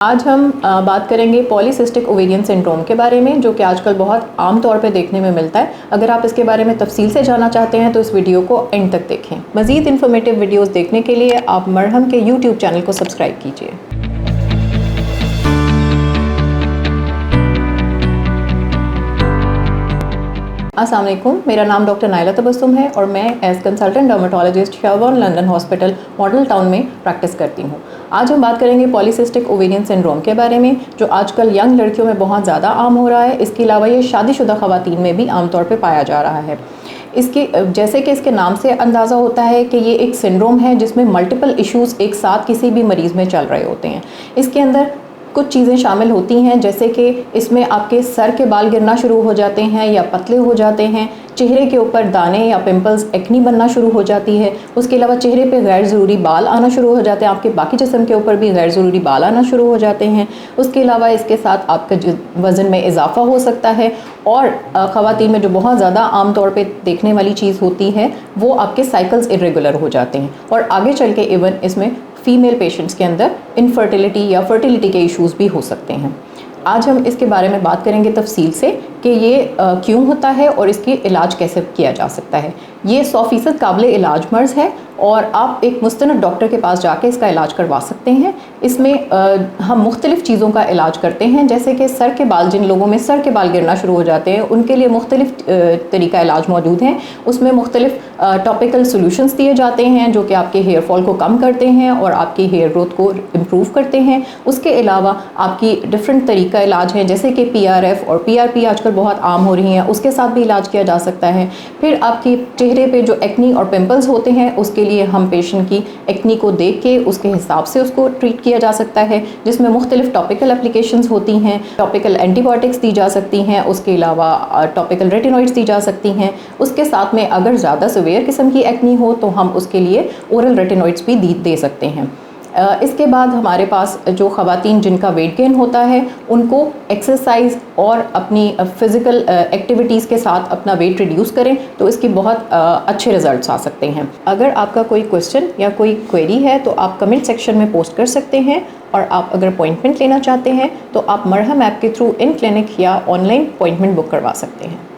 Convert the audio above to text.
आज हम बात करेंगे पॉलीसिस्टिक ओवेरियन सिंड्रोम के बारे में, जो कि आजकल बहुत आम तौर पे देखने में मिलता है। अगर आप इसके बारे में तफसील से जानना चाहते हैं तो इस वीडियो को एंड तक देखें। मज़ीद इन्फॉर्मेटिव वीडियोस देखने के लिए आप मरहम के यूट्यूब चैनल को सब्सक्राइब कीजिए। अस्सलाम वालेकुम, मेरा नाम डॉक्टर नाइला तबस्सुम है और मैं as consultant dermatologist Sherborne London hospital Model Town में प्रैक्टिस करती हूँ। आज हम बात करेंगे पॉलीसिस्टिक ओवेरियन सिंड्रोम के बारे में, जो आजकल यंग लड़कियों में बहुत ज़्यादा आम हो रहा है। इसके अलावा ये शादीशुदा ख़वातीन में भी आमतौर पर पाया जा रहा है। इसके जैसे कि इसके नाम से अंदाज़ा होता है कि ये एक सिंड्रोम है जिसमें मल्टीपल इश्यूज़ एक साथ किसी भी मरीज़ में चल रहे होते हैं। इसके अंदर कुछ चीज़ें शामिल होती हैं, जैसे कि इसमें आपके सर के बाल गिरना शुरू हो जाते हैं या पतले हो जाते हैं, चेहरे के ऊपर दाने या पिंपल्स, एक्नी बनना शुरू हो जाती है। उसके अलावा चेहरे पे गैर ज़रूरी बाल आना शुरू हो जाते हैं, आपके बाकी जिस्म के ऊपर भी गैर ज़रूरी बाल आना शुरू हो जाते हैं। उसके अलावा इसके साथ आपका वज़न में इजाफा हो सकता है और ख़वातीन में जो बहुत ज़्यादा आम तौर पे देखने वाली चीज़ होती है वो आपके साइकिल्स इरेगुलर हो जाते हैं और आगे चल के इवन इसमें फ़ीमेल पेशेंट्स के अंदर इनफर्टिलिटी या फर्टिलिटी के इश्यूज़ भी हो सकते हैं। आज हम इसके बारे में बात करेंगे तफसील से कि ये क्यों होता है और इसकी इलाज कैसे किया जा सकता है। ये 100% काबिल इलाज मर्ज़ है और आप एक मुस्तनद डॉक्टर के पास जाके इसका इलाज करवा सकते हैं। इसमें हम मुख्तलिफ़ चीज़ों का इलाज करते हैं, जैसे कि सर के बाल, जिन लोगों में सर के बाल गिरना शुरू हो जाते हैं उनके लिए मुख्तलिफ़ तरीका इलाज मौजूद हैं। उसमें मुख्तलिफ़ टॉपिकल सोल्यूशंस दिए जाते हैं जो कि आपके हेयर फॉल को कम करते हैं और आपकी हेयर ग्रोथ को इम्प्रूव करते हैं। उसके अलावा आपकी डिफरेंट तरीका इलाज हैं, जैसे कि PRF और PRP आजकल बहुत आम हो रही हैं, उसके साथ भी इलाज किया जा सकता है। फिर आपकी चेहरे पे जो एक्नी और पिंपल्स होते हैं उसके लिए हम पेशेंट की एक्नी को देख के उसके हिसाब से उसको ट्रीट किया जा सकता है, जिसमें मुख्तलिफ टॉपिकल एप्लीकेशंस होती हैं। टॉपिकल एंटीबायोटिक्स दी जा सकती हैं, उसके अलावा टॉपिकल रेटिनॉइड्स दी जा सकती हैं। उसके साथ में अगर ज़्यादा सीवियर किस्म की एक्नी हो तो हम उसके लिए ओरल रेटिनॉइड्स भी दे सकते हैं। इसके बाद हमारे पास जो ख़वातीन जिनका वेट गेन होता है उनको एक्सरसाइज और अपनी फ़िज़िकल एक्टिविटीज़ के साथ अपना वेट रिड्यूस करें तो इसकी बहुत अच्छे रिज़ल्ट्स आ सकते हैं। अगर आपका कोई क्वेश्चन या कोई क्वेरी है तो आप कमेंट सेक्शन में पोस्ट कर सकते हैं और आप अगर अपॉइंटमेंट लेना चाहते हैं तो आप मरहम ऐप के थ्रू इन क्लिनिक या ऑनलाइन अपॉइंटमेंट बुक करवा सकते हैं।